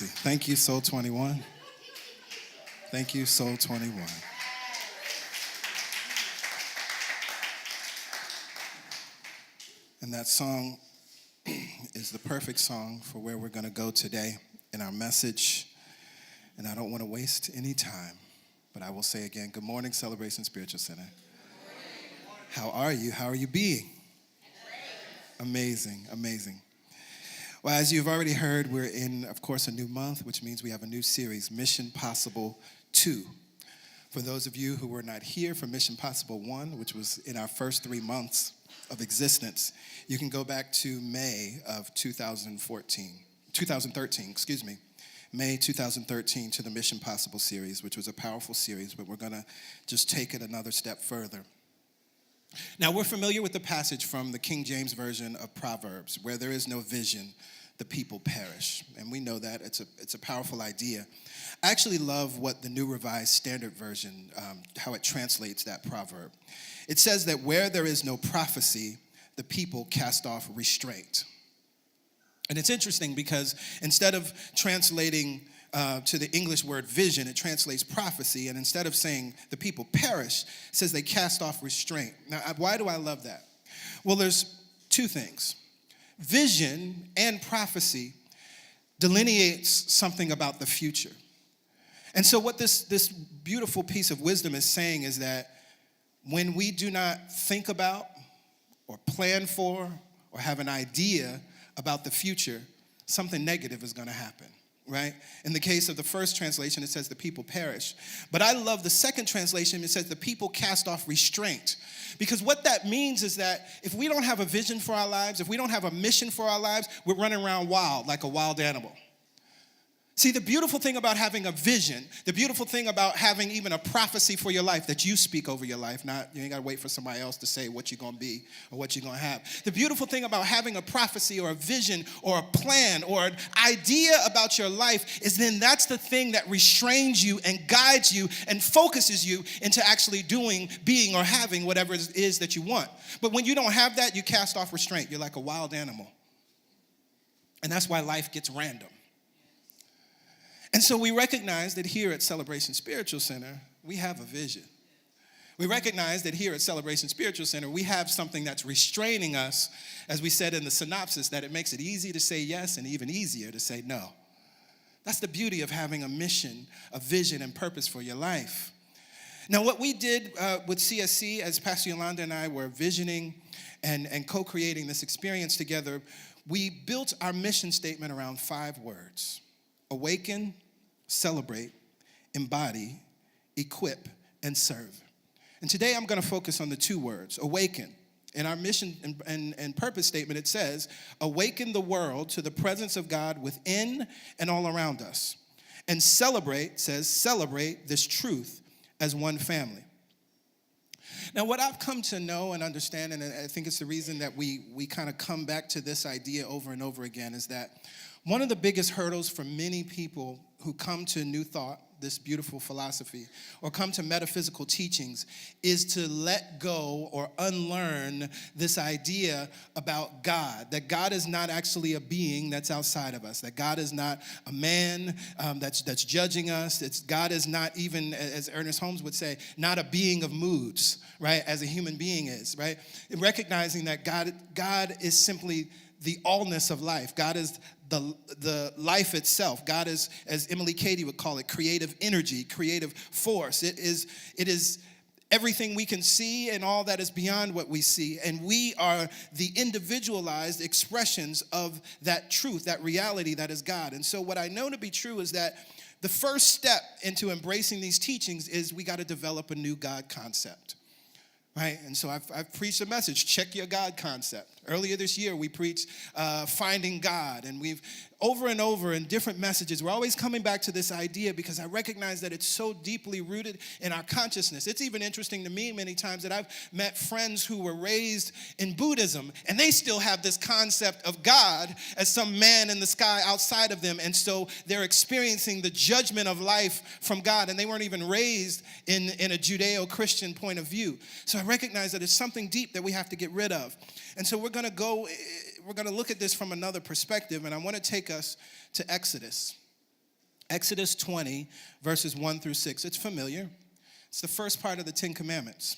mercy. Thank you, Soul 21. Thank you, Soul 21. And that song is the perfect song for where we're going to go today in our message. And I don't want to waste any time, but I will say again, good morning, Celebration Spiritual Center. How are you? How are you being? Amazing, amazing. Well, as you've already heard, we're in, of course, a new month, which means we have a new series, Mission Possible 2. For those of you who were not here for Mission Possible 1, which was in our first 3 months of existence, you can go back to May of 2013, May 2013 to the Mission Possible series, which was a powerful series, but we're going to just take it another step further. Now, we're familiar with the passage from the King James Version of Proverbs, where there is no vision, the people perish. And we know that. It's a powerful idea. I actually love what the New Revised Standard Version, how it translates that proverb. It says that where there is no prophecy, the people cast off restraint. And it's interesting because instead of translating to the English word vision, it translates prophecy. And instead of saying the people perish, it says they cast off restraint. Now, why do I love that? Well, there's two things. Vision and prophecy delineates something about the future. And so what this beautiful piece of wisdom is saying is that when we do not think about or plan for or have an idea about the future, something negative is going to happen. Right? In the case of the first translation, it says the people perish. But I love the second translation. It says the people cast off restraint. Because what that means is that if we don't have a vision for our lives, if we don't have a mission for our lives, we're running around wild, like a wild animal. See, the beautiful thing about having a vision, the beautiful thing about having even a prophecy for your life that you speak over your life, not you ain't got to wait for somebody else to say what you're going to be or what you're going to have. The beautiful thing about having a prophecy or a vision or a plan or an idea about your life is then that's the thing that restrains you and guides you and focuses you into actually doing, being, or having whatever it is that you want. But when you don't have that, you cast off restraint. You're like a wild animal. And that's why life gets random. And so we recognize that here at Celebration Spiritual Center, we have a vision. We recognize that here at Celebration Spiritual Center, we have something that's restraining us, as we said in the synopsis, that it makes it easy to say yes and even easier to say no. That's the beauty of having a mission, a vision, and purpose for your life. Now, what we did with CSC, as Pastor Yolanda and I were visioning and co-creating this experience together, we built our mission statement around 5 words. Awaken, celebrate, embody, equip, and serve. And today I'm going to focus on the 2 words, awaken. In our mission and purpose statement, it says, awaken the world to the presence of God within and all around us. And celebrate says, celebrate this truth as one family. Now, what I've come to know and understand, and I think it's the reason that we kind of come back to this idea over and over again, is that one of the biggest hurdles for many people who come to New Thought, this beautiful philosophy, or come to metaphysical teachings, is to let go or unlearn this idea about God, that God is not actually a being that's outside of us, that God is not a man that's judging us. God is not even, as Ernest Holmes would say, not a being of moods, right, as a human being is, right? Recognizing that God is simply the allness of life. God is the life itself. God is, as Emily Cady would call it, creative energy, creative force. It is everything we can see and all that is beyond what we see. And we are the individualized expressions of that truth, that reality that is God. And so what I know to be true is that the first step into embracing these teachings is we got to develop a new God concept. Right? And so I've preached a message, check your God concept. Earlier this year, we preached finding God, and we've over and over in different messages, we're always coming back to this idea because I recognize that it's so deeply rooted in our consciousness. It's even interesting to me many times that I've met friends who were raised in Buddhism, and they still have this concept of God as some man in the sky outside of them, and so they're experiencing the judgment of life from God, and they weren't even raised in a Judeo-Christian point of view. So I recognize that it's something deep that we have to get rid of. And so we're going to look at this from another perspective, and I want to take us to Exodus. Exodus 20, verses 1 through 6. It's familiar. It's the first part of the Ten Commandments.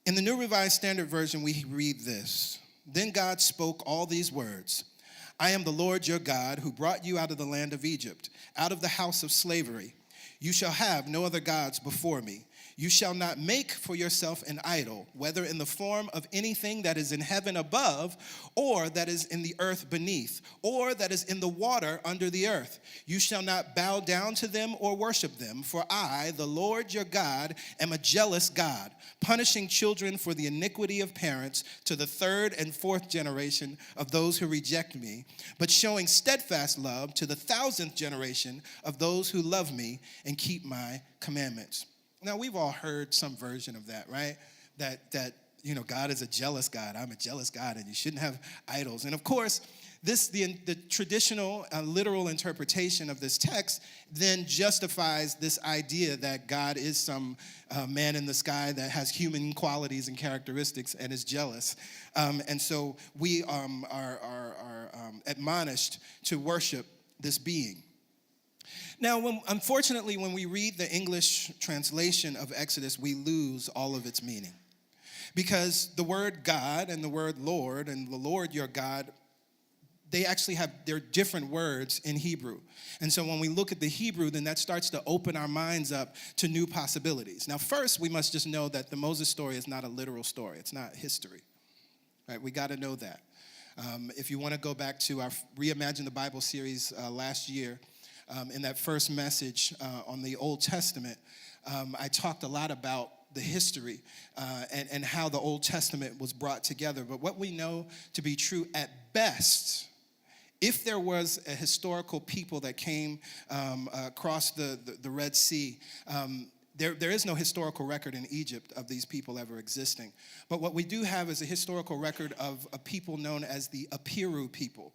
In the New Revised Standard Version, we read this. Then God spoke all these words. I am the Lord your God who brought you out of the land of Egypt, out of the house of slavery. You shall have no other gods before me. You shall not make for yourself an idol, whether in the form of anything that is in heaven above, or that is in the earth beneath, or that is in the water under the earth. You shall not bow down to them or worship them, for I, the Lord your God, am a jealous God, punishing children for the iniquity of parents to the third and fourth generation of those who reject me, but showing steadfast love to the 1,000th generation of those who love me and keep my commandments. Now, we've all heard some version of that, right? That God is a jealous God. I'm a jealous God, and you shouldn't have idols. And of course, the traditional literal interpretation of this text then justifies this idea that God is some man in the sky that has human qualities and characteristics and is jealous. And so we are admonished to worship this being. Now, unfortunately, when we read the English translation of Exodus, we lose all of its meaning. Because the word God and the word Lord and the Lord your God, they actually have their different words in Hebrew. And so when we look at the Hebrew, then that starts to open our minds up to new possibilities. Now, first, we must just know that the Moses story is not a literal story. It's not history. Right? We got to know that. If you want to go back to our Reimagine the Bible series last year, in that first message on the Old Testament, I talked a lot about the history and how the Old Testament was brought together. But what we know to be true at best, if there was a historical people that came across the Red Sea, there is no historical record in Egypt of these people ever existing. But what we do have is a historical record of a people known as the Apiru people.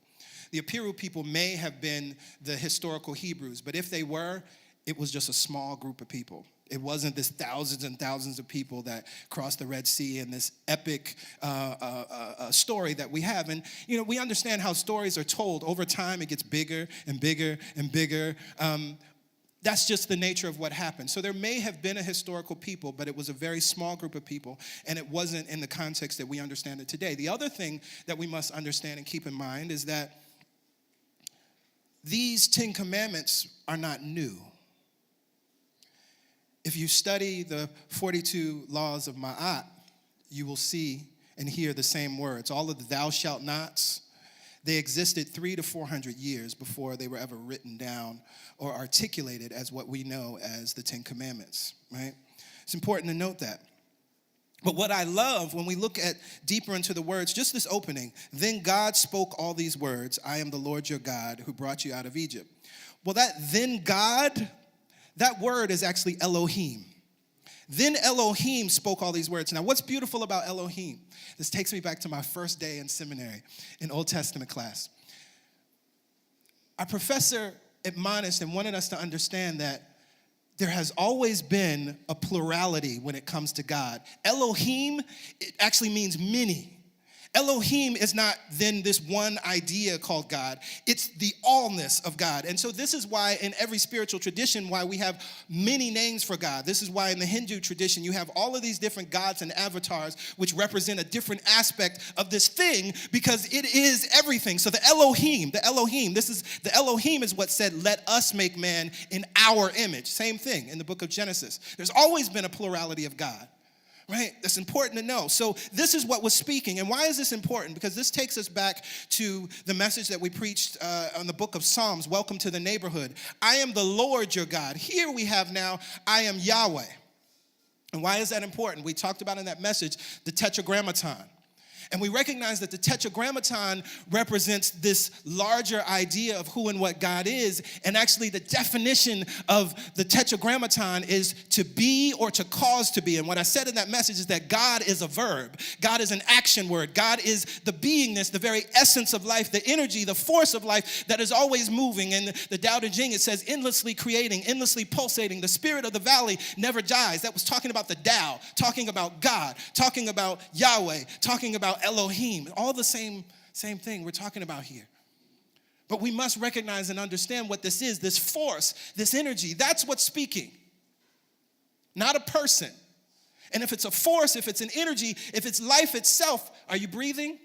The Apiru people may have been the historical Hebrews, but if they were, it was just a small group of people. It wasn't this thousands and thousands of people that crossed the Red Sea in this epic story that we have. And, we understand how stories are told. Over time, it gets bigger and bigger and bigger. That's just the nature of what happened. So there may have been a historical people, but it was a very small group of people, and it wasn't in the context that we understand it today. The other thing that we must understand and keep in mind is that these 10 commandments are not new. If you study the 42 laws of Ma'at, you will see and hear the same words. All of the thou shalt nots, they existed 300 to 400 years before they were ever written down or articulated as what we know as the 10 commandments, right? It's important to note that. But what I love when we look at deeper into the words, just this opening, then God spoke all these words, I am the Lord your God who brought you out of Egypt. Well, that then God, that word is actually Elohim. Then Elohim spoke all these words. Now, what's beautiful about Elohim? This takes me back to my first day in seminary in Old Testament class. Our professor admonished and wanted us to understand that there has always been a plurality when it comes to God. Elohim, it actually means many. Elohim is not then this one idea called God. It's the allness of God. And so this is why in every spiritual tradition, why we have many names for God. This is why in the Hindu tradition, you have all of these different gods and avatars, which represent a different aspect of this thing, because it is everything. So the Elohim is what said, let us make man in our image. Same thing in the book of Genesis. There's always been a plurality of God. Right? That's important to know. So this is what was speaking. And why is this important? Because this takes us back to the message that we preached on the book of Psalms, Welcome to the Neighborhood. I am the Lord your God. Here we have now, I am Yahweh. And why is that important? We talked about in that message, the tetragrammaton. And we recognize that the tetragrammaton represents this larger idea of who and what God is. And actually the definition of the tetragrammaton is to be or to cause to be. And what I said in that message is that God is a verb. God is an action word. God is the beingness, the very essence of life, the energy, the force of life that is always moving. And the Tao Te Ching, it says endlessly creating, endlessly pulsating. The spirit of the valley never dies. That was talking about the Tao, talking about God, talking about Yahweh, talking about Elohim, all the same thing we're talking about here. But we must recognize and understand what this is, this force, this energy. That's what's speaking, not a person. And if it's a force, if it's an energy, if it's life itself, are you breathing?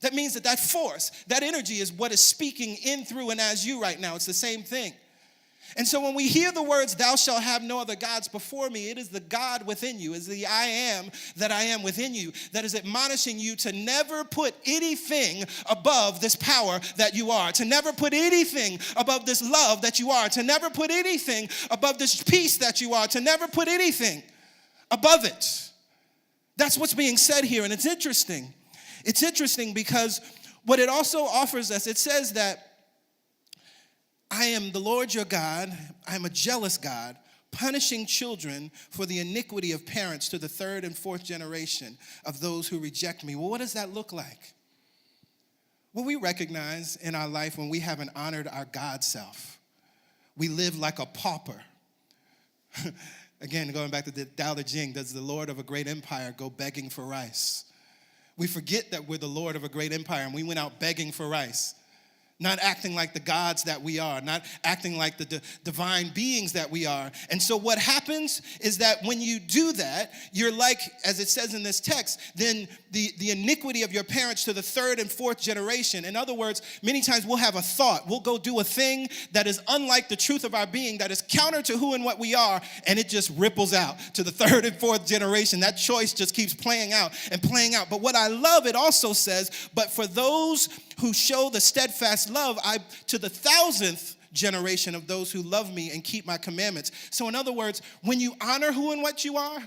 That means that force, that energy is what is speaking in, through, and as you right now. It's the same thing. And so when we hear the words, thou shalt have no other gods before me, it is the God within you, is the I am that I am within you, that is admonishing you to never put anything above this power that you are, to never put anything above this love that you are, to never put anything above this peace that you are, to never put anything above it. That's what's being said here, and it's interesting. It's interesting because what it also offers us, it says that I am the Lord your God, I am a jealous God, punishing children for the iniquity of parents to the third and fourth generation of those who reject me. Well, what does that look like? Well, we recognize in our life when we haven't honored our God self. We live like a pauper. Again, going back to the Tao Te Ching, does the Lord of a great empire go begging for rice? We forget that we're the Lord of a great empire and we went out begging for rice. Not acting like the gods that we are, not acting like the divine beings that we are. And so what happens is that when you do that, you're like, as it says in this text, then the iniquity of your parents to the third and fourth generation. In other words, many times we'll have a thought. We'll go do a thing that is unlike the truth of our being, that is counter to who and what we are, and it just ripples out to the third and fourth generation. That choice just keeps playing out and playing out. But what I love, it also says, but for those who show the steadfast love, I to the 1,000th generation of those who love me and keep my commandments. So in other words, when you honor who and what you are,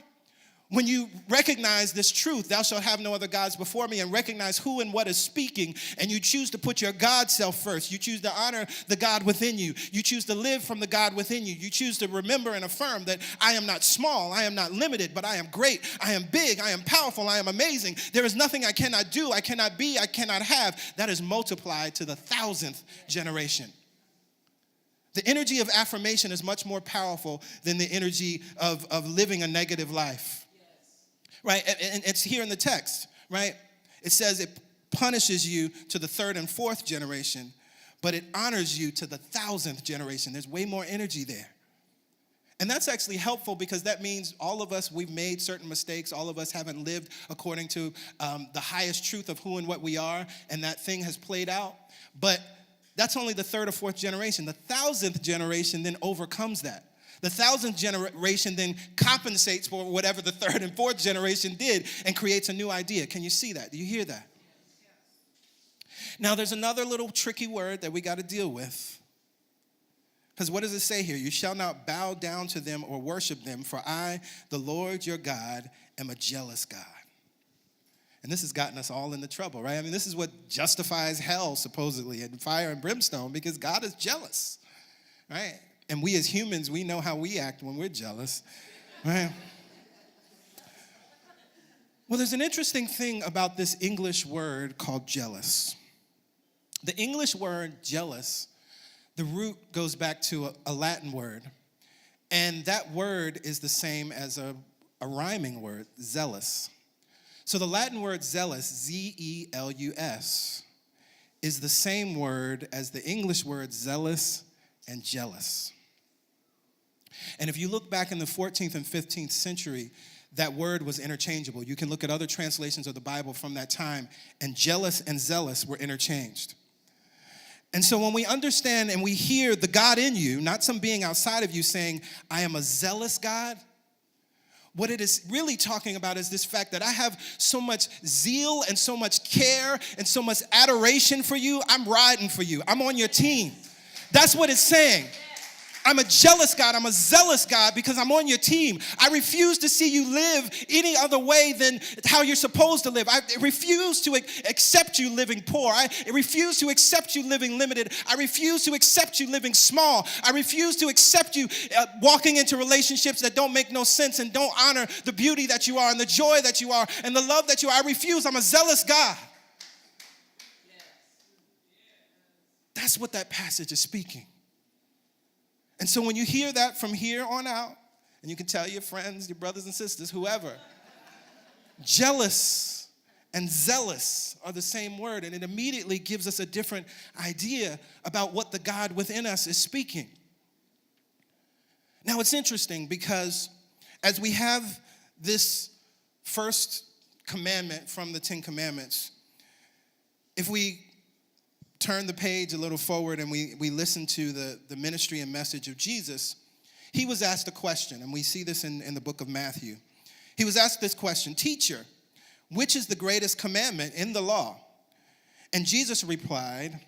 when you recognize this truth, thou shalt have no other gods before me, and recognize who and what is speaking, and you choose to put your God self first, you choose to honor the God within you, you choose to live from the God within you, you choose to remember and affirm that I am not small, I am not limited, but I am great, I am big, I am powerful, I am amazing. There is nothing I cannot do, I cannot be, I cannot have. That is multiplied to the 1,000th generation. The energy of affirmation is much more powerful than the energy of living a negative life. Right, and it's here in the text, right? It says it punishes you to the third and fourth generation, but it honors you to the 1,000th generation. There's way more energy there. And that's actually helpful because that means all of us, we've made certain mistakes. All of us haven't lived according to the highest truth of who and what we are, and that thing has played out. But that's only the third or fourth generation. The 1,000th generation then overcomes that. The 1,000th generation then compensates for whatever the third and fourth generation did and creates a new idea. Can you see that? Do you hear that? Now, there's another little tricky word that we got to deal with. Because what does it say here? You shall not bow down to them or worship them, for I, the Lord your God, am a jealous God. And this has gotten us all into trouble, right? I mean, this is what justifies hell, supposedly, and fire and brimstone, because God is jealous, right? And we as humans, we know how we act when we're jealous, right? Well, there's an interesting thing about this English word called jealous. The English word jealous, the root goes back to a Latin word. And that word is the same as a rhyming word, zealous. So the Latin word zealous, Z-E-L-U-S, is the same word as the English word zealous and jealous. And if you look back in the 14th and 15th century, that word was interchangeable. You can look at other translations of the Bible from that time, and jealous and zealous were interchanged. And so when we understand and we hear the God in you, not some being outside of you saying, I am a zealous God, what it is really talking about is this fact that I have so much zeal and so much care and so much adoration for you, I'm riding for you. I'm on your team. That's what it's saying. I'm a jealous God. I'm a zealous God because I'm on your team. I refuse to see you live any other way than how you're supposed to live. I refuse to accept you living poor. I refuse to accept you living limited. I refuse to accept you living small. I refuse to accept you walking into relationships that don't make no sense and don't honor the beauty that you are and the joy that you are and the love that you are. I refuse. I'm a zealous God. That's what that passage is speaking. And so when you hear that from here on out, and you can tell your friends, your brothers and sisters, whoever, jealous and zealous are the same word, and it immediately gives us a different idea about what the God within us is speaking. Now, it's interesting because as we have this first commandment from the Ten Commandments, if we turn the page a little forward and we listen to the ministry and message of Jesus, he was asked a question, and we see this in the book of Matthew. He was asked this question, "Teacher, which is the greatest commandment in the law?" And Jesus replied,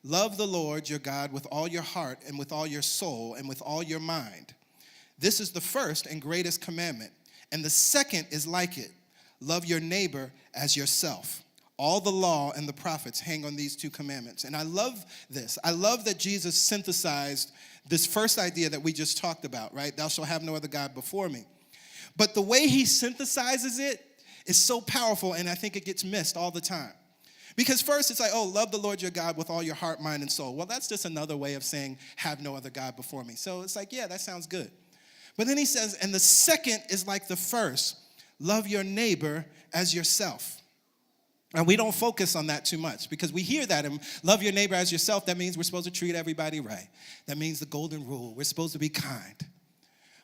"Love the Lord your God with all your heart and with all your soul and with all your mind. This is the first and greatest commandment. And the second is like it. Love your neighbor as yourself. All the law and the prophets hang on these two commandments." And I love this. I love that Jesus synthesized this first idea that we just talked about, right? Thou shalt have no other God before me. But the way he synthesizes it is so powerful, and I think it gets missed all the time. Because first it's like, oh, love the Lord your God with all your heart, mind, and soul. Well, that's just another way of saying have no other God before me. So it's like, yeah, that sounds good. But then he says, and the second is like the first, love your neighbor as yourself. And we don't focus on that too much because we hear that and love your neighbor as yourself. That means we're supposed to treat everybody right. That means the golden rule. We're supposed to be kind.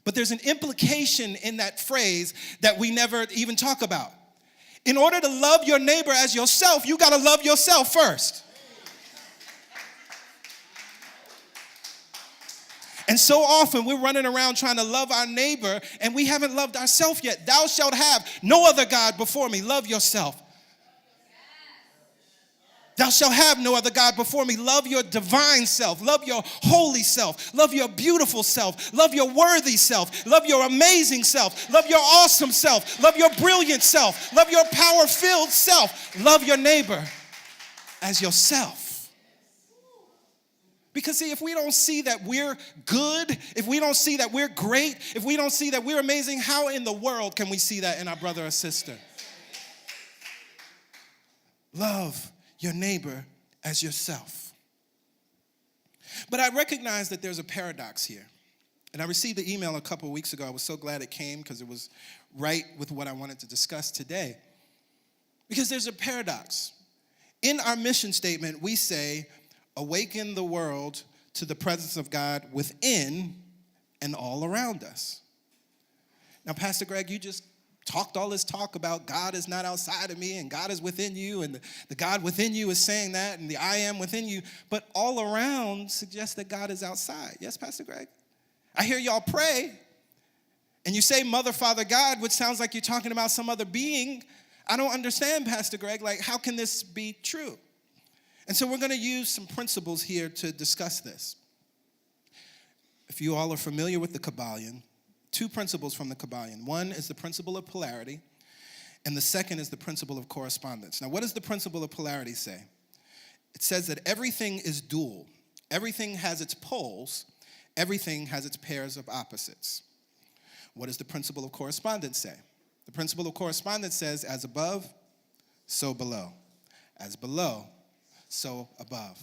But there's an implication in that phrase that we never even talk about. In order to love your neighbor as yourself, you got to love yourself first. And so often we're running around trying to love our neighbor and we haven't loved ourselves yet. Thou shalt have no other God before me. Love yourself. Thou shalt have no other God before me. Love your divine self. Love your holy self. Love your beautiful self. Love your worthy self. Love your amazing self. Love your awesome self. Love your brilliant self. Love your power-filled self. Love your neighbor as yourself. Because see, if we don't see that we're good, if we don't see that we're great, if we don't see that we're amazing, how in the world can we see that in our brother or sister? Love your neighbor as yourself. But I recognize that there's a paradox here. And I received the email a couple of weeks ago. I was so glad it came because it was right with what I wanted to discuss today. Because there's a paradox. In our mission statement, we say, awaken the world to the presence of God within and all around us. Now, Pastor Greg, you just talked all this talk about God is not outside of me and God is within you and the God within you is saying that and the I am within you, but all around suggests that God is outside. Yes, Pastor Greg? I hear y'all pray and you say Mother, Father, God, which sounds like you're talking about some other being. I don't understand, Pastor Greg. Like, how can this be true? And so we're going to use some principles here to discuss this. If you all are familiar with the Kabbalion, two principles from the Kabbalion. One is the principle of polarity, and the second is the principle of correspondence. Now, what does the principle of polarity say? It says that everything is dual. Everything has its poles. Everything has its pairs of opposites. What does the principle of correspondence say? The principle of correspondence says, as above, so below. As below, so above.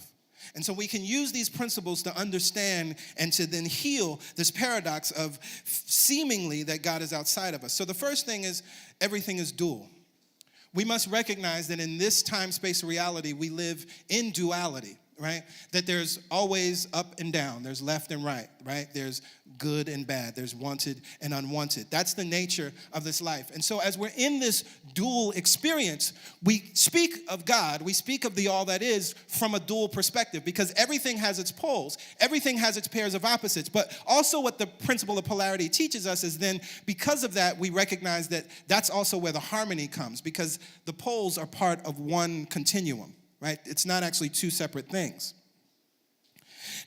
And so we can use these principles to understand and to then heal this paradox of seemingly that God is outside of us. So the first thing is everything is dual. We must recognize that in this time-space reality, we live in duality, right? That there's always up and down. There's left and right? There's good and bad. There's wanted and unwanted. That's the nature of this life. And so as we're in this dual experience, we speak of God, we speak of the all that is from a dual perspective because everything has its poles, everything has its pairs of opposites. But also what the principle of polarity teaches us is then because of that, we recognize that that's also where the harmony comes because the poles are part of one continuum. Right? It's not actually two separate things.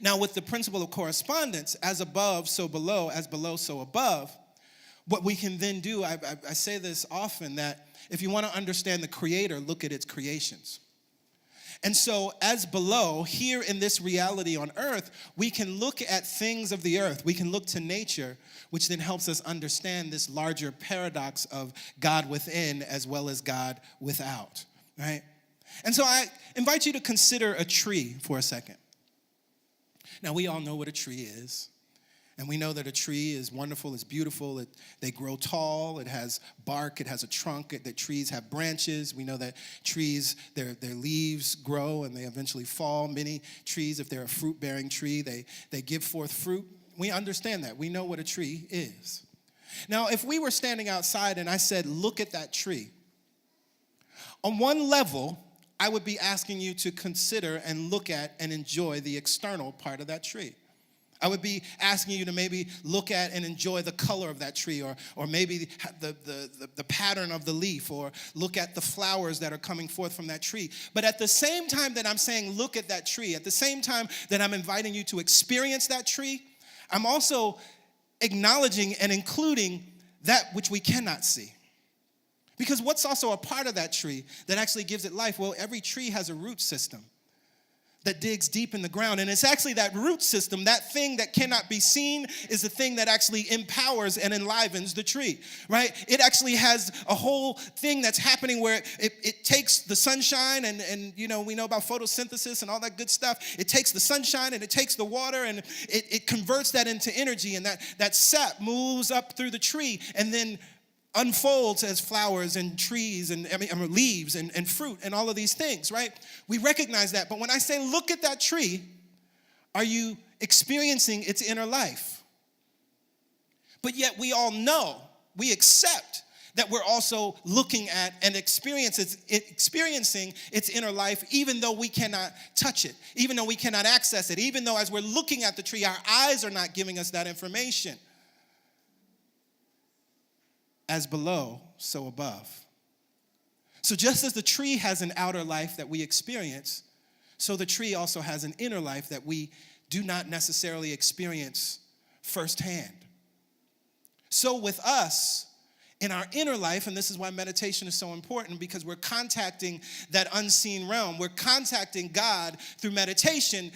Now, with the principle of correspondence, as above, so below, as below, so above, what we can then do, I say this often, that if you want to understand the Creator, look at its creations. And so, as below, here in this reality on earth, we can look at things of the earth. We can look to nature, which then helps us understand this larger paradox of God within as well as God without, right? And so I invite you to consider a tree for a second. Now, we all know what a tree is. And we know that a tree is wonderful, it's beautiful, they grow tall, it has bark, it has a trunk, that trees have branches. We know that trees, their leaves grow and they eventually fall. Many trees, if they're a fruit-bearing tree, they give forth fruit. We understand that. We know what a tree is. Now, if we were standing outside and I said, look at that tree, on one level, I would be asking you to consider and look at and enjoy the external part of that tree. I would be asking you to maybe look at and enjoy the color of that tree, or maybe the pattern of the leaf, or look at the flowers that are coming forth from that tree. But at the same time that I'm saying look at that tree, at the same time that I'm inviting you to experience that tree, I'm also acknowledging and including that which we cannot see. Because what's also a part of that tree that actually gives it life? Well, every tree has a root system that digs deep in the ground. And it's actually that root system, that thing that cannot be seen, is the thing that actually empowers and enlivens the tree, right? It actually has a whole thing that's happening where it takes the sunshine and you know, we know about photosynthesis and all that good stuff. It takes the sunshine and it takes the water and it converts that into energy, and that sap moves up through the tree and then unfolds as flowers and trees and leaves and fruit and all of these things, right? We recognize that. But when I say look at that tree, are you experiencing its inner life? But yet we all know, we accept that we're also looking at and experiencing its inner life, even though we cannot touch it, even though we cannot access it, even though as we're looking at the tree, our eyes are not giving us that information. As below, so above. So just as the tree has an outer life that we experience, so the tree also has an inner life that we do not necessarily experience firsthand. So with us, in our inner life, and this is why meditation is so important, because we're contacting that unseen realm. We're contacting God through meditation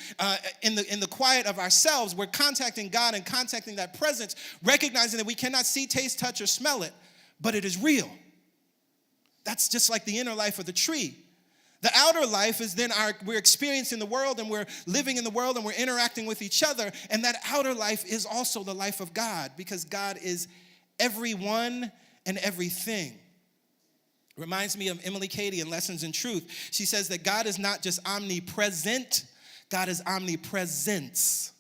in the quiet of ourselves. We're contacting God and contacting that presence, recognizing that we cannot see, taste, touch, or smell it, but it is real. That's just like the inner life of the tree. The outer life is then we're experiencing the world and we're living in the world and we're interacting with each other, and that outer life is also the life of God, because God is everyone and everything. Reminds me of Emily Cady in Lessons in Truth. She says that God is not just omnipresent, God is omnipresence.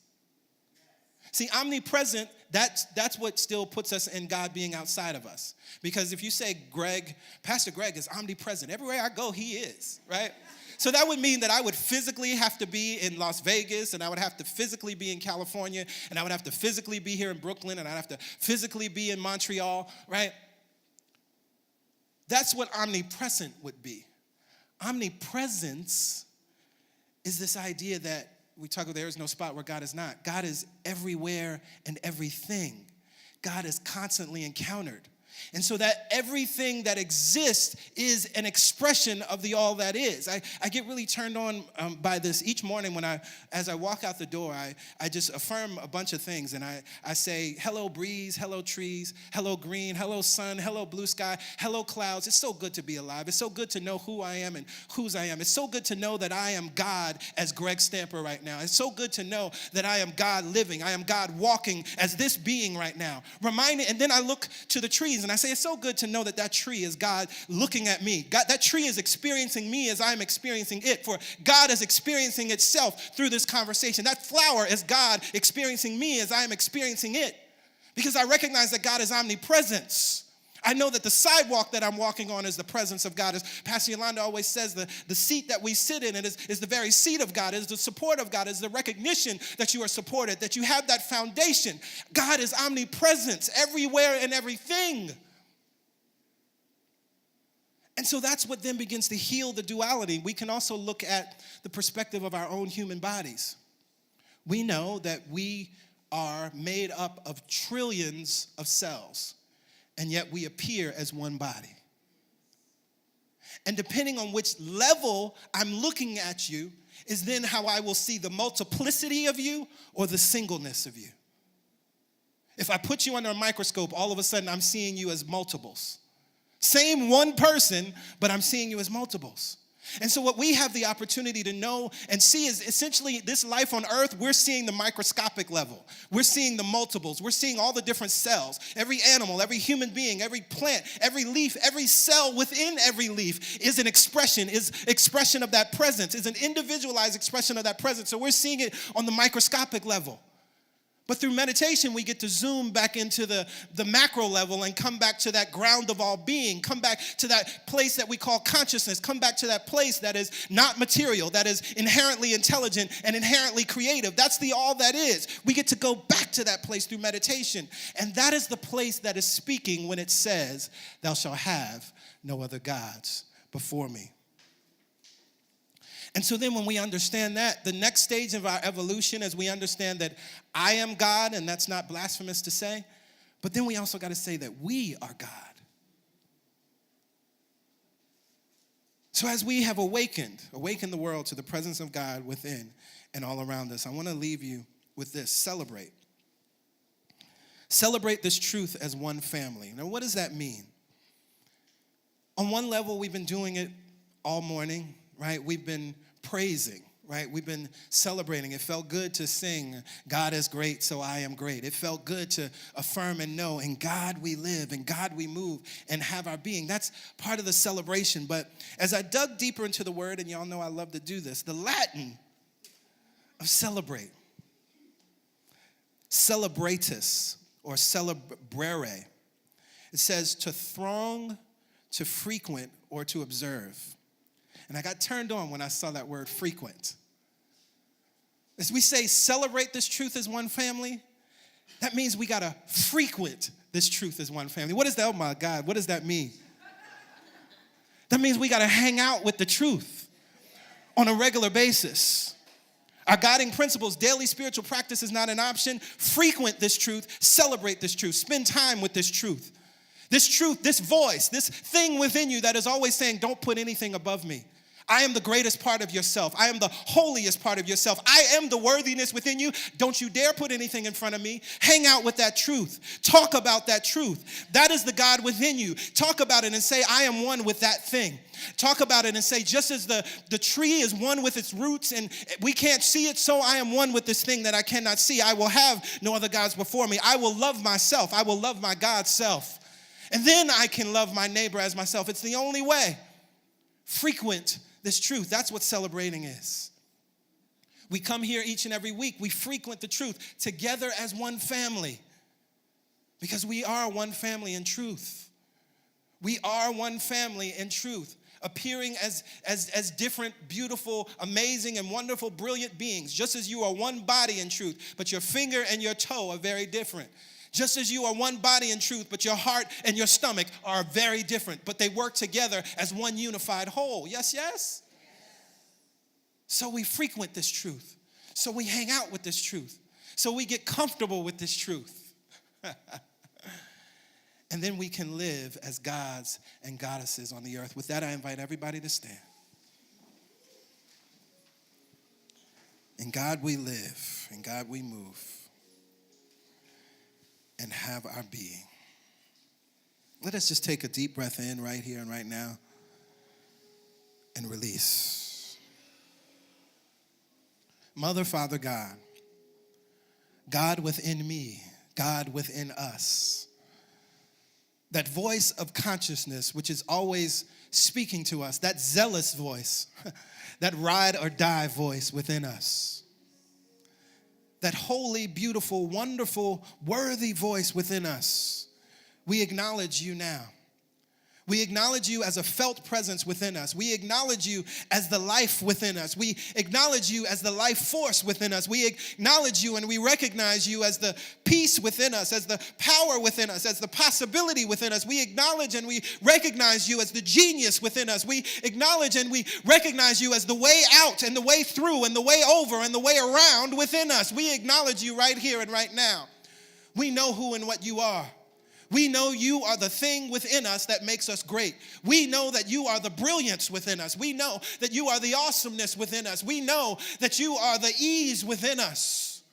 See, omnipresent, that's what still puts us in God being outside of us. Because if you say Pastor Greg is omnipresent, everywhere I go, he is, right? So that would mean that I would physically have to be in Las Vegas, and I would have to physically be in California, and I would have to physically be here in Brooklyn, and I'd have to physically be in Montreal, right? That's what omnipresent would be. Omnipresence is this idea that we talk about there is no spot where God is not. God is everywhere and everything. God is constantly encountered. And so that everything that exists is an expression of the all that is. I get really turned on by this each morning as I walk out the door. I just affirm a bunch of things, and I say, hello breeze, hello trees, hello green, hello sun, hello blue sky, hello clouds. It's so good to be alive. It's so good to know who I am and whose I am. It's so good to know that I am God as Greg Stamper right now. It's so good to know that I am God living. I am God walking as this being right now. And then I look to the trees and I say, it's so good to know that tree is God looking at me. God, that tree is experiencing me as I'm experiencing it. For God is experiencing itself through this conversation. That flower is God experiencing me as I'm experiencing it. Because I recognize that God is omnipresence. I know that the sidewalk that I'm walking on is the presence of God. As Pastor Yolanda always says, the seat that we sit in is the very seat of God, is the support of God, is the recognition that you are supported, that you have that foundation. God is omnipresence everywhere and everything. And so that's what then begins to heal the duality. We can also look at the perspective of our own human bodies. We know that we are made up of trillions of cells, and yet we appear as one body. And depending on which level I'm looking at you is then how I will see the multiplicity of you or the singleness of you. If I put you under a microscope, all of a sudden I'm seeing you as multiples. Same one person, but I'm seeing you as multiples. And so what we have the opportunity to know and see is essentially this life on earth, we're seeing the microscopic level. We're seeing the multiples. We're seeing all the different cells. Every animal, every human being, every plant, every leaf, every cell within every leaf is an expression of that presence, is an individualized expression of that presence. So we're seeing it on the microscopic level. But through meditation, we get to zoom back into the macro level and come back to that ground of all being, come back to that place that we call consciousness, come back to that place that is not material, that is inherently intelligent and inherently creative. That's the all that is. We get to go back to that place through meditation. And that is the place that is speaking when it says, "Thou shalt have no other gods before me." And so then when we understand that, the next stage of our evolution is we understand that I am God, and that's not blasphemous to say, but then we also got to say that we are God. So as we have awakened the world to the presence of God within and all around us, I want to leave you with this: celebrate. Celebrate this truth as one family. Now, what does that mean? On one level, we've been doing it all morning. Right? We've been praising, right? We've been celebrating. It felt good to sing, "God is great, so I am great." It felt good to affirm and know, in God we live, in God we move, and have our being. That's part of the celebration. But as I dug deeper into the word, and y'all know I love to do this, the Latin of celebrate, celebratus, or celebrare, it says to throng, to frequent, or to observe. And I got turned on when I saw that word frequent. As we say, celebrate this truth as one family, that means we got to frequent this truth as one family. What is that? Oh my God, what does that mean? That means we got to hang out with the truth on a regular basis. Our guiding principles, daily spiritual practice is not an option. Frequent this truth, celebrate this truth, spend time with this truth. This truth, this voice, this thing within you that is always saying, don't put anything above me. I am the greatest part of yourself. I am the holiest part of yourself. I am the worthiness within you. Don't you dare put anything in front of me. Hang out with that truth. Talk about that truth. That is the God within you. Talk about it and say, I am one with that thing. Talk about it and say, just as the tree is one with its roots and we can't see it, so I am one with this thing that I cannot see. I will have no other gods before me. I will love myself. I will love my God's self. And then I can love my neighbor as myself. It's the only way. Frequent this truth. That's what celebrating is. We come here each and every week. We frequent the truth together as one family because we are one family in truth. We are one family in truth, appearing as different, beautiful, amazing, and wonderful, brilliant beings, just as you are one body in truth, but your finger and your toe are very different. Just as you are one body in truth, but your heart and your stomach are very different, but they work together as one unified whole. Yes, yes? So we frequent this truth. So we hang out with this truth. So we get comfortable with this truth. And then we can live as gods and goddesses on the earth. With that, I invite everybody to stand. In God we live, in God we move, and have our being. Let us just take a deep breath in right here and right now and release. Mother, Father, God, God within me, God within us. That voice of consciousness which is always speaking to us, that zealous voice, that ride or die voice within us. That holy, beautiful, wonderful, worthy voice within us. We acknowledge you now. We acknowledge you as a felt presence within us. We acknowledge you as the life within us. We acknowledge you as the life force within us. We acknowledge you and we recognize you as the peace within us, as the power within us, as the possibility within us. We acknowledge and we recognize you as the genius within us. We acknowledge and we recognize you as the way out and the way through and the way over and the way around within us. We acknowledge you right here and right now. We know who and what you are. We know you are the thing within us that makes us great. We know that you are the brilliance within us. We know that you are the awesomeness within us. We know that you are the ease within us.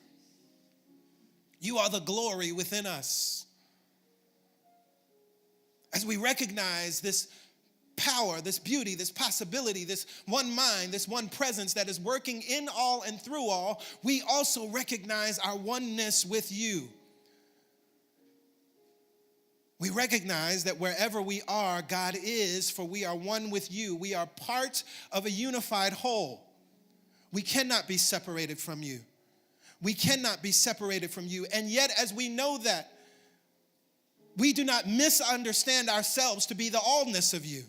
You are the glory within us. As we recognize this power, this beauty, this possibility, this one mind, this one presence that is working in all and through all, we also recognize our oneness with you. We recognize that wherever we are, God is, for we are one with you. We are part of a unified whole. We cannot be separated from you. We cannot be separated from you. And yet, as we know that, we do not misunderstand ourselves to be the allness of you.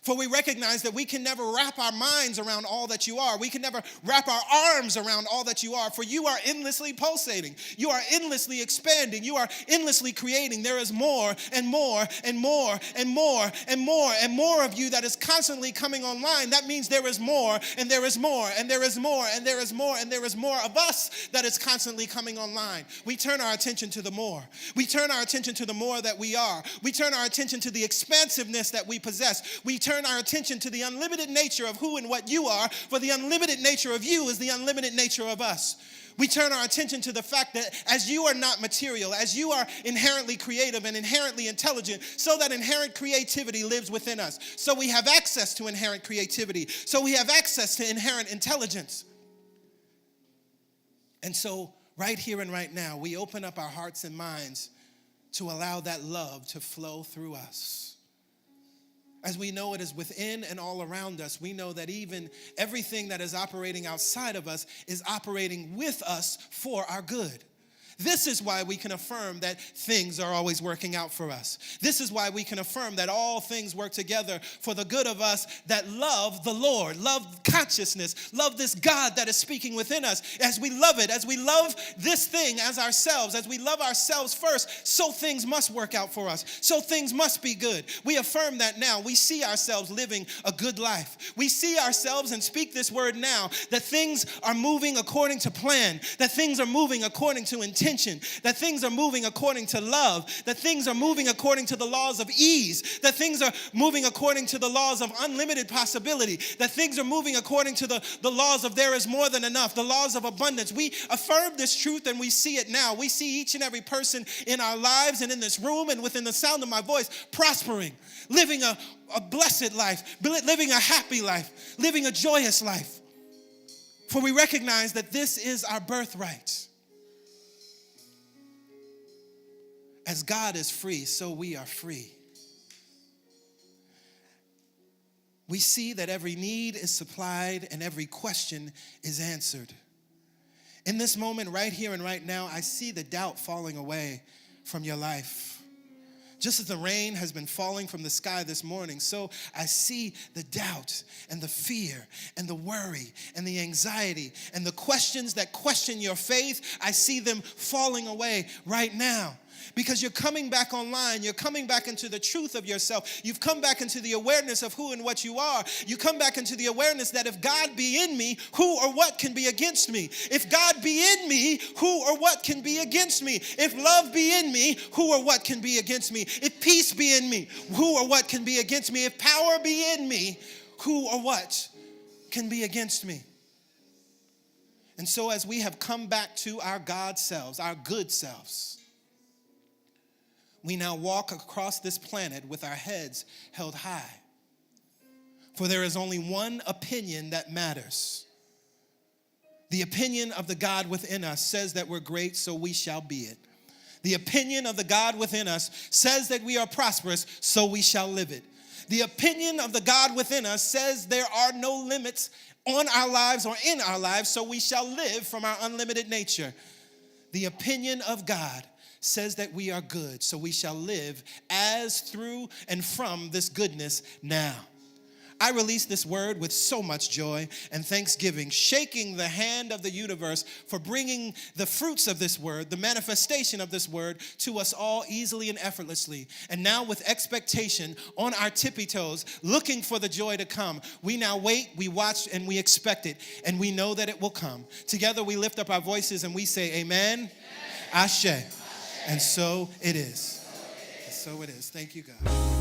For we recognize that we can never wrap our minds around all that you are. We can never wrap our arms around all that you are. For you are endlessly pulsating. You are endlessly expanding. You are endlessly creating. There is more and more and more and more and more and more of you that is constantly coming online. That means there is more and there is more and there is more and there is more and there is more of us that is constantly coming online. We turn our attention to the more. We turn our attention to the more that we are. We turn our attention to the expansiveness that we possess. We turn our attention to the unlimited nature of who and what you are, for the unlimited nature of you is the unlimited nature of us. We turn our attention to the fact that as you are not material, as you are inherently creative and inherently intelligent, so that inherent creativity lives within us. So we have access to inherent creativity. So we have access to inherent intelligence. And so right here and right now, we open up our hearts and minds to allow that love to flow through us. As we know it is within and all around us, we know that even everything that is operating outside of us is operating with us for our good. This is why we can affirm that things are always working out for us. This is why we can affirm that all things work together for the good of us that love the Lord, love consciousness, love this God that is speaking within us. As we love it, as we love this thing as ourselves, as we love ourselves first, so things must work out for us. So things must be good. We affirm that now. We see ourselves living a good life. We see ourselves and speak this word now, that things are moving according to plan, that things are moving according to intention, that things are moving according to love, that things are moving according to the laws of ease, that things are moving according to the laws of unlimited possibility, that things are moving according to the laws of there is more than enough, the laws of abundance. We affirm this truth and we see it now. We see each and every person in our lives and in this room and within the sound of my voice prospering, living a blessed life, living a happy life, living a joyous life. For we recognize that this is our birthright. As God is free, so we are free. We see that every need is supplied and every question is answered. In this moment, right here and right now, I see the doubt falling away from your life. Just as the rain has been falling from the sky this morning, so I see the doubt and the fear and the worry and the anxiety and the questions that question your faith. I see them falling away right now. Because you're coming back online, you're coming back into the truth of yourself. You've come back into the awareness of who and what you are. You come back into the awareness that if God be in me, who or what can be against me? If God be in me, who or what can be against me? If love be in me, who or what can be against me? If peace be in me, who or what can be against me? If power be in me, who or what can be against me? And so as we have come back to our God selves, our good selves, we now walk across this planet with our heads held high. For there is only one opinion that matters. The opinion of the God within us says that we're great, so we shall be it. The opinion of the God within us says that we are prosperous, so we shall live it. The opinion of the God within us says there are no limits on our lives or in our lives, so we shall live from our unlimited nature. The opinion of God says that we are good, so we shall live as through and from this goodness now. I release this word with so much joy and thanksgiving, shaking the hand of the universe for bringing the fruits of this word, the manifestation of this word, to us all easily and effortlessly. And now with expectation on our tippy toes, looking for the joy to come, we now wait, we watch, and we expect it, and we know that it will come. Together we lift up our voices and we say, Amen, Ashe. And so it is. So it is. Thank you, God.